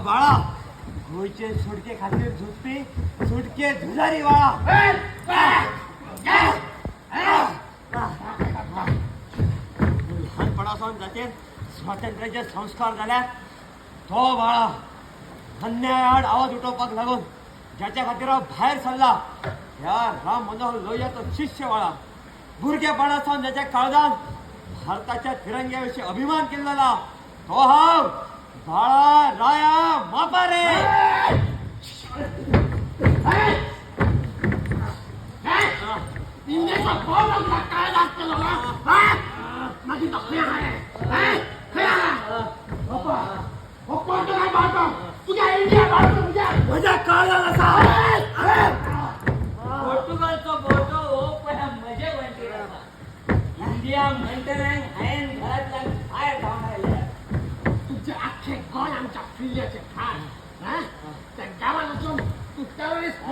बाळा गोयचे सुडके खातीर झुजपी सुडके झुजारी बाळा लहानपणापासून जाते स्वातंत्र्याचे संस्कार झाल्यात तो बाळा अन्यायाआड आवाज उठोवपाक लागून ज्याच्या खातीर हांव भायर सरला ह्या राम मनोहर लोहियाचो शिष्य बाळा भुरगेपणासावन ज्याच्या काळजान भारताच्या तिरंग्याविषयी अभिमान केलेला तो हांव बाळा राया मापारे माझ्या काळजान असा पोर्तुगालचो बोर्डो हो पळय मजे म्हणते इंडिया म्हणते नाही हायन घरातल्यान भायर धांवन आयल्या तुझे अख्खे गोल आमच्या पिल्ल्याचे खाण त्या गावात असून तू टेररिस्ट